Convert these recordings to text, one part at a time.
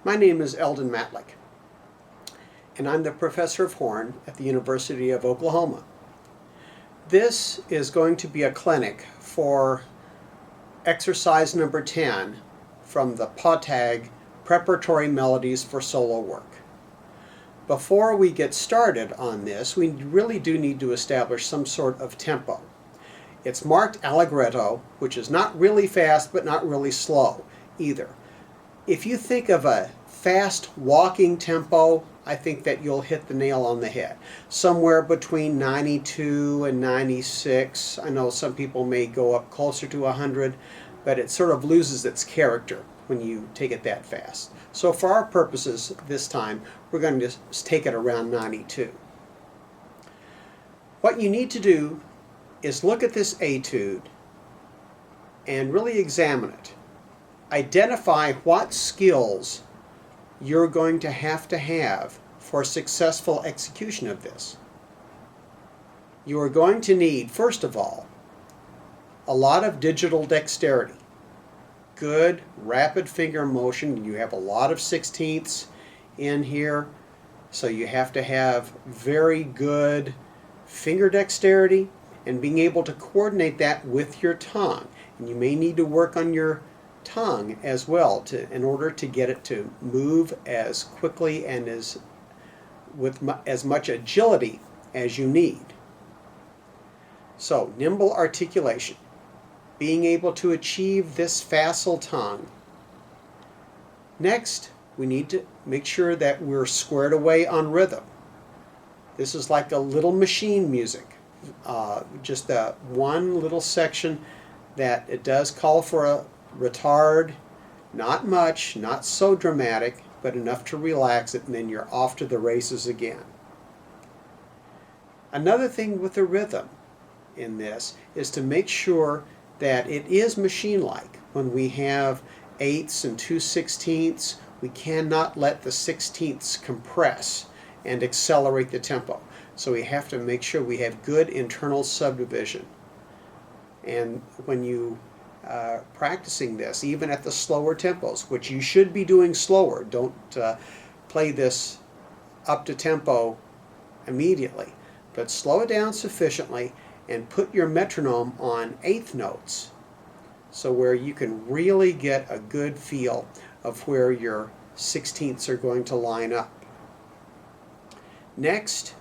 My name is Eldon Matlick, and I'm the professor of horn at the University of Oklahoma. This is going to be a clinic for exercise number 10 from the Pottag Preparatory Melodies for Solo Work. Before we get started on this, we really do need to establish some sort of tempo. It's marked allegretto, which is not really fast but not really slow either. If you think of a fast walking tempo, I think that you'll hit the nail on the head. Somewhere between 92 and 96. I know some people may go up closer to 100, but it sort of loses its character when you take it that fast. So for our purposes this time, we're going to just take it around 92. What you need to do is look at this etude and really examine it. Identify what skills you're going to have for successful execution of this. You are going to need, first of all, a lot of digital dexterity. Good rapid finger motion. You have a lot of 16ths in here, so you have to have very good finger dexterity and being able to coordinate that with your tongue. And you may need to work on your tongue as well in order to get it to move as quickly and with as much agility as you need. So, nimble articulation, being able to achieve this facile tongue. Next, we need to make sure that we're squared away on rhythm. This is like a little machine music. Just that one little section that it does call for a retard, not much, not so dramatic, but enough to relax it, and then you're off to the races again. Another thing with the rhythm in this is to make sure that it is machine-like. When we have 8ths and 2/16ths, we cannot let the 16ths compress and accelerate the tempo. So we have to make sure we have good internal subdivision. And when you practicing this, even at the slower tempos, which you should be doing slower, don't play this up to tempo immediately, but slow it down sufficiently and put your metronome on 8th notes, so where you can really get a good feel of where your 16ths are going to line up. Next,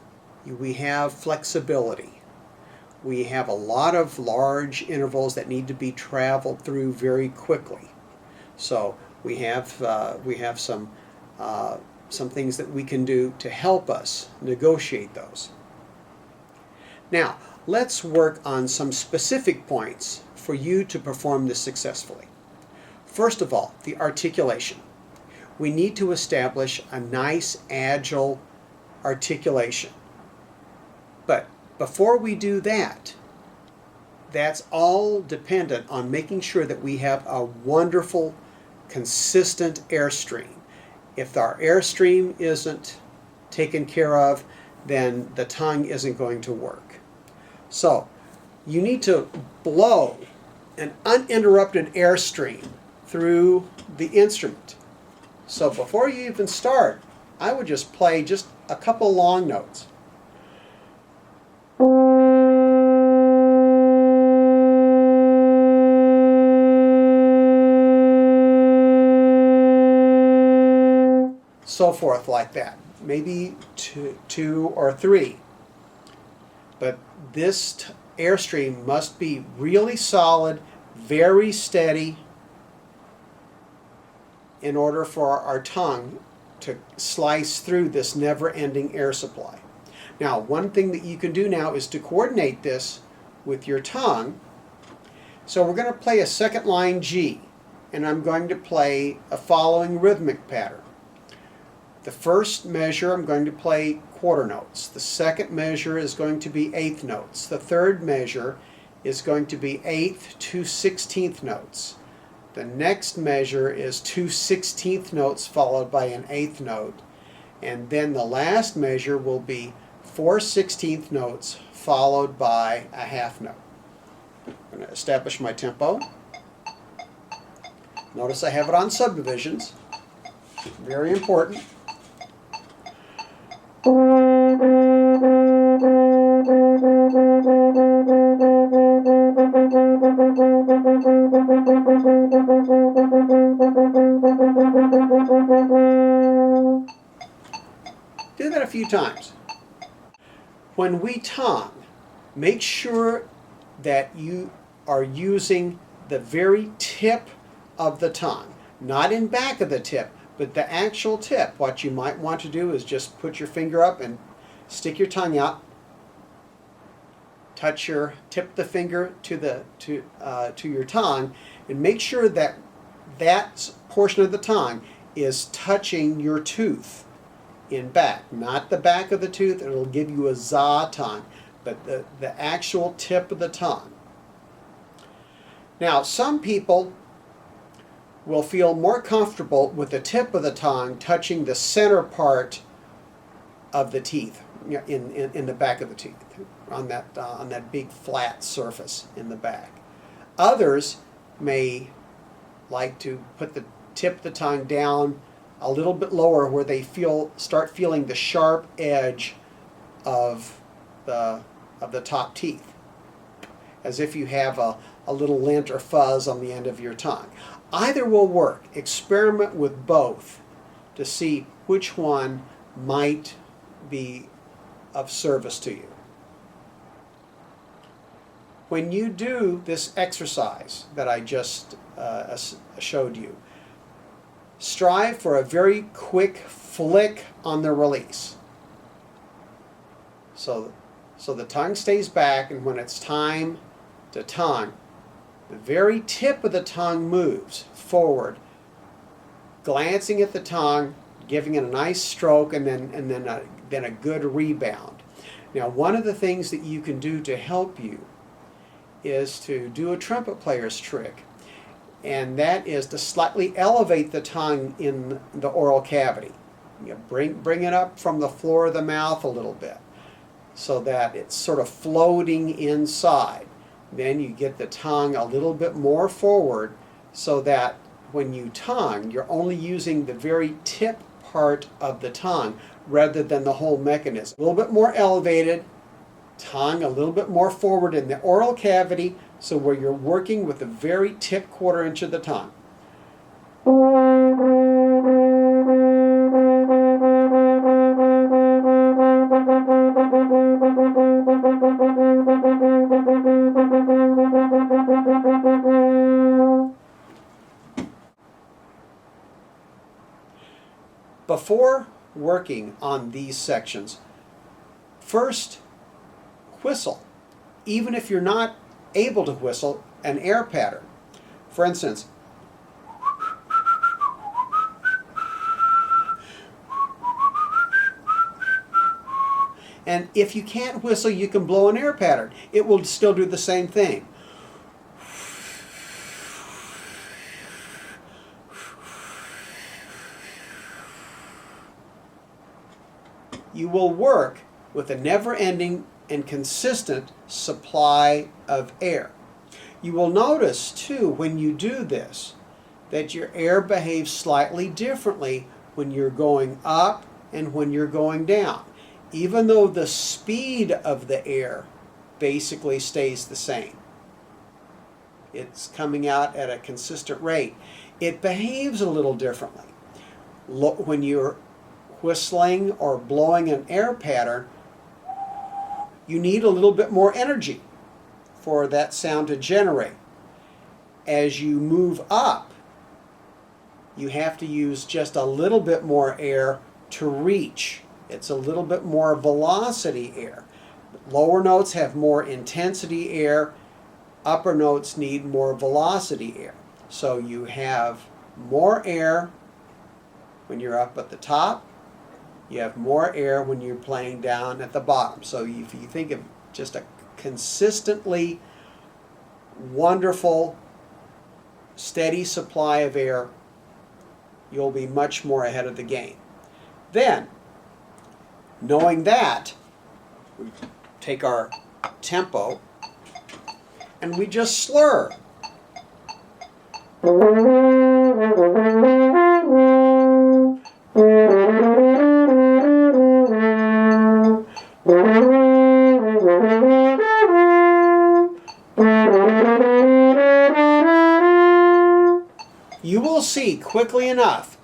we have flexibility. We have a lot of large intervals that need to be traveled through very quickly. So we have some things that we can do to help us negotiate those. Now, let's work on some specific points for you to perform this successfully. First of all, the articulation. We need to establish a nice, agile articulation. But before we do that, that's all dependent on making sure that we have a wonderful, consistent airstream. If our airstream isn't taken care of, then the tongue isn't going to work. So, you need to blow an uninterrupted airstream through the instrument. So before you even start, I would just play just a couple long notes. So forth like that. Maybe two or three. But this airstream must be really solid, very steady, in order for our tongue to slice through this never-ending air supply. Now, one thing that you can do now is to coordinate this with your tongue. So we're going to play a second line G, and I'm going to play a following rhythmic pattern. The first measure I'm going to play quarter notes. The second measure is going to be 8th notes. The third measure is going to be 8th to 16th notes. The next measure is 2 16th notes followed by an 8th note. And then the last measure will be 4 16th notes followed by a half note. I'm going to establish my tempo. Notice I have it on subdivisions. Very important. Do that a few times. When we tongue, make sure that you are using the very tip of the tongue, not in back of the tip, but the actual tip. What you might want to do is just put your finger up and stick your tongue out, tip the finger to your tongue, and make sure that that portion of the tongue is touching your tooth in back, not the back of the tooth. It'll give you a za tongue, but the actual tip of the tongue. Now, some people will feel more comfortable with the tip of the tongue touching the center part of the teeth, in the back of the teeth, on that big flat surface in the back. Others may like to put the tip of the tongue down a little bit lower, where they start feeling the sharp edge of the top teeth, as if you have a little lint or fuzz on the end of your tongue. Either will work. Experiment with both to see which one might be of service to you. When you do this exercise that I just showed you, strive for a very quick flick on the release. So the tongue stays back, and when it's time to tongue, the very tip of the tongue moves forward, glancing at the tongue, giving it a nice stroke, and then a good rebound. Now, one of the things that you can do to help you is to do a trumpet player's trick, and that is to slightly elevate the tongue in the oral cavity. You bring it up from the floor of the mouth a little bit, so that it's sort of floating inside. Then you get the tongue a little bit more forward, so that when you tongue, you're only using the very tip part of the tongue rather than the whole mechanism. A little bit more elevated, tongue a little bit more forward in the oral cavity, so where you're working with the very tip quarter inch of the tongue. Before working on these sections, first whistle, even if you're not able to whistle an air pattern. For instance, and if you can't whistle, you can blow an air pattern. It will still do the same thing. You will work with a never-ending and consistent supply of air. You will notice too, when you do this, that your air behaves slightly differently when you're going up and when you're going down, even though the speed of the air basically stays the same. It's coming out at a consistent rate. It behaves a little differently. When you're whistling or blowing an air pattern, you need a little bit more energy for that sound to generate. As you move up, you have to use just a little bit more air to reach. It's a little bit more velocity air. Lower notes have more intensity air. Upper notes need more velocity air. So you have more air when you're up at the top. You have more air when you're playing down at the bottom. So if you think of just a consistently wonderful, steady supply of air, you'll be much more ahead of the game. Then, knowing that, we take our tempo and we just slur. D quickly enough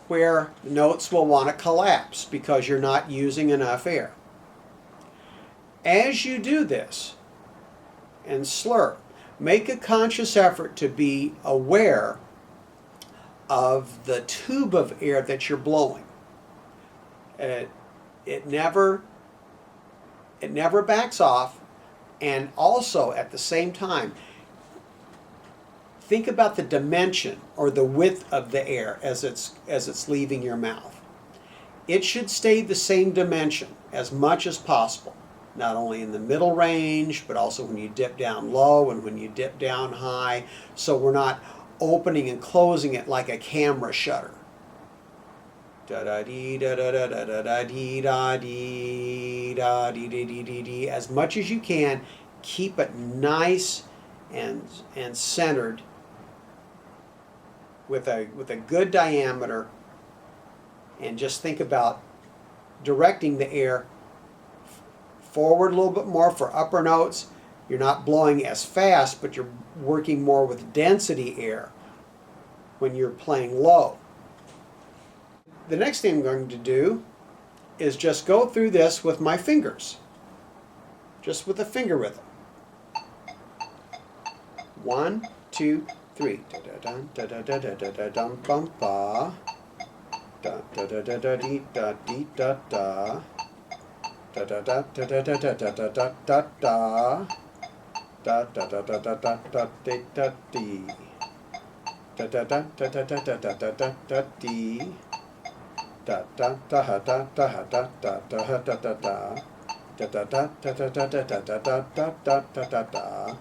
where the notes will want to collapse because you're not using enough air. As you do this and slur, make a conscious effort to be aware of the tube of air that you're blowing. It never backs off, and also at the same time, think about the dimension or the width of the air as it's leaving your mouth. It should stay the same dimension as much as possible, not only in the middle range, but also when you dip down low and when you dip down high, so we're not opening and closing it like a camera shutter. Da da dee da da da da da da dee da dee da dee dee dee dee dee. As much as you can, keep it nice and centered with a good diameter, and just think about directing the air forward a little bit more for upper notes. You're not blowing as fast, but you're working more with density air when you're playing low. The next thing I'm going to do is just go through this with my fingers, just with a finger rhythm. 1, 2, 3. Da da da da da da da da dum bum ba. Da da da da da dee da dee da da. Da da da da da da da da da da da da. Da da da da da da da dee da dee. Da da da da da da da da da da da dee. Da da da da da da da da da da da da da. Da da da da da da da da da da da da da da da.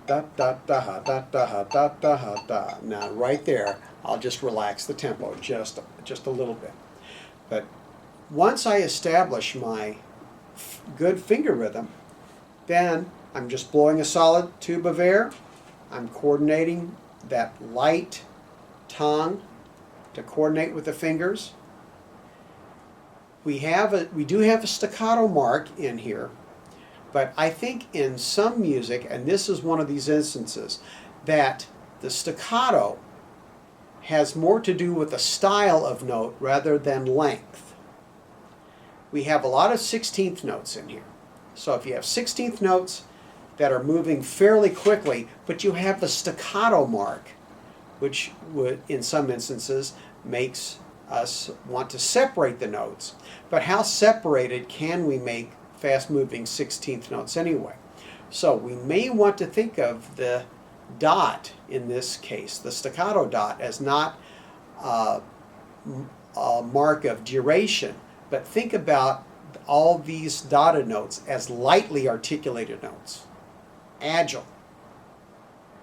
Da da da da da da da da. Now right there, I'll just relax the tempo just a little bit. But once I establish my good finger rhythm, then I'm just blowing a solid tube of air. I'm coordinating that light tongue to coordinate with the fingers. We do have a staccato mark in here, but I think in some music, and this is one of these instances, that the staccato has more to do with the style of note rather than length. We have a lot of 16th notes in here. So if you have 16th notes that are moving fairly quickly, but you have the staccato mark, which would, in some instances, makes us want to separate the notes. But how separated can we make fast-moving 16th notes anyway? So we may want to think of the dot in this case, the staccato dot, as not a mark of duration, but think about all these dotted notes as lightly articulated notes, agile.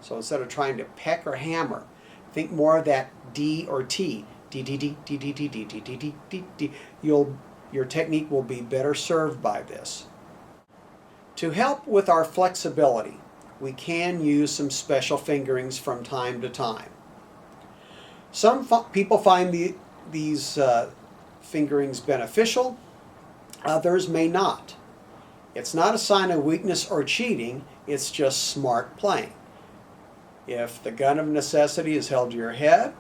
So instead of trying to peck or hammer, think more of that D or T. D, D, D, D, D, D, D, D, D, D, D, D. Your technique will be better served by this. To help with our flexibility, we can use some special fingerings from time to time. Some people find these fingerings beneficial, others may not. It's not a sign of weakness or cheating, it's just smart playing. If the gun of necessity is held to your head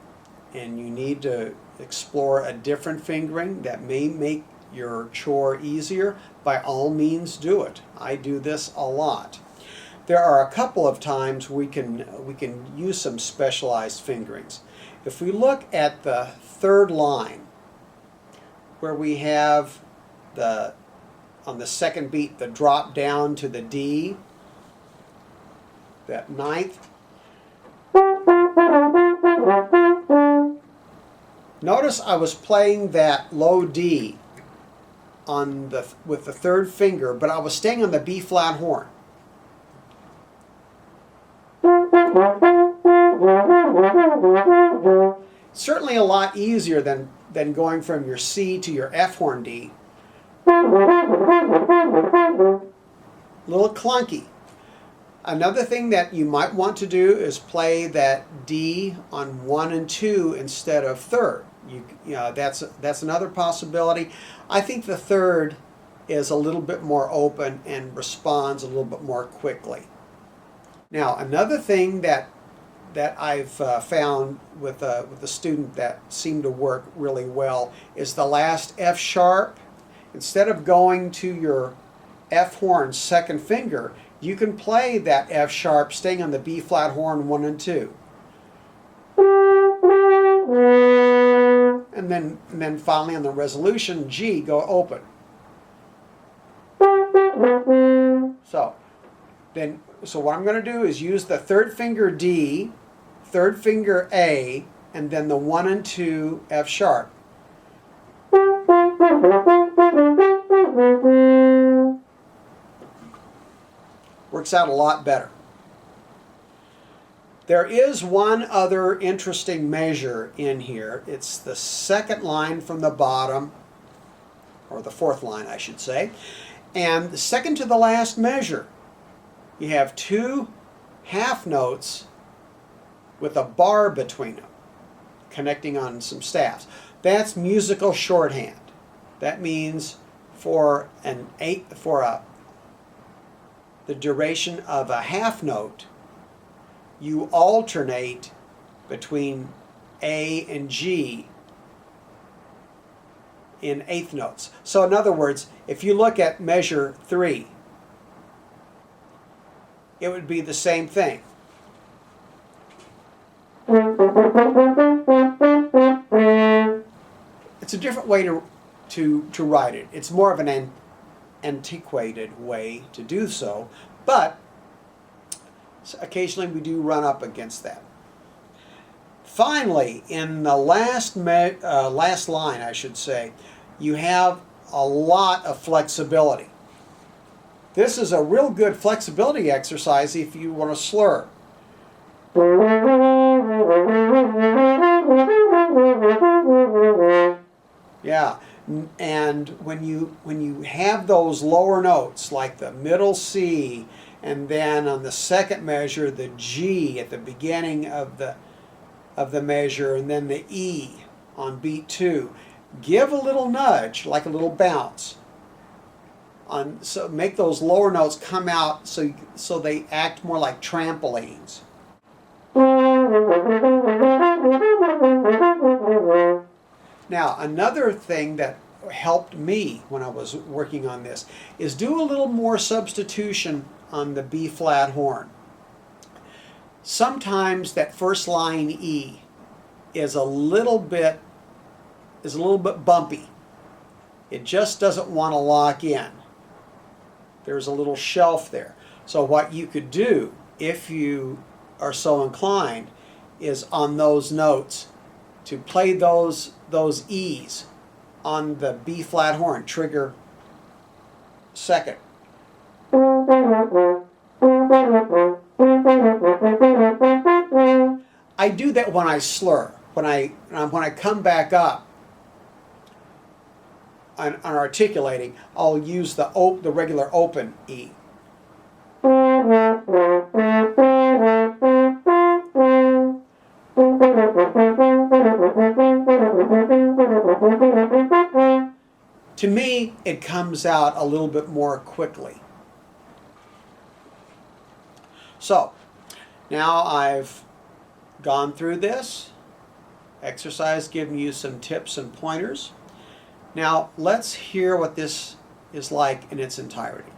and you need to explore a different fingering that may make your chore easier, by all means do it. I do this a lot. There are a couple of times we can use some specialized fingerings. If we look at the third line, where we have on the second beat the drop down to the D, that ninth. Notice I was playing that low D with the third finger, but I was staying on the B flat horn. Certainly a lot easier than going from your C to your F horn D. A little clunky. Another thing that you might want to do is play that D on 1 and 2 instead of third. You know, that's another possibility. I think the third is a little bit more open and responds a little bit more quickly. Now, another thing that that I've found with a student that seemed to work really well is the last F sharp. Instead of going to your F horn second finger, you can play that F sharp staying on the B flat horn 1 and 2. And then finally on the resolution G, go open. So what I'm going to do is use the third finger D, third finger A, and then the 1 and 2 F sharp. Works out a lot better. There is one other interesting measure in here. It's the second line from the bottom, or the fourth line I should say, and the second to the last measure. You have 2 half notes with a bar between them, connecting on some staffs. That's musical shorthand. That means for the duration of a half note, you alternate between A and G in eighth notes. So in other words, if you look at measure 3, it would be the same thing. It's a different way to write it. It's more of an antiquated way to do so, but occasionally we do run up against that. Finally, in the last line, I should say, you have a lot of flexibility. This is a real good flexibility exercise if you want to slur. Yeah, and when you have those lower notes, like the middle C, and then on the second measure the G at the beginning of the measure, and then the E on beat 2, give a little nudge, like a little bounce. So make those lower notes come out so they act more like trampolines. Now, another thing that helped me when I was working on this is do a little more substitution on the B flat horn. Sometimes that first line E is a little bit bumpy. It just doesn't want to lock in. There's a little shelf there. So what you could do, if you are so inclined, is on those notes to play those E's on the B flat horn, trigger second. I do that when I slur. When I come back up on articulating, I'll use the regular open E. To me, it comes out a little bit more quickly. So, now I've gone through this exercise, giving you some tips and pointers. Now, let's hear what this is like in its entirety.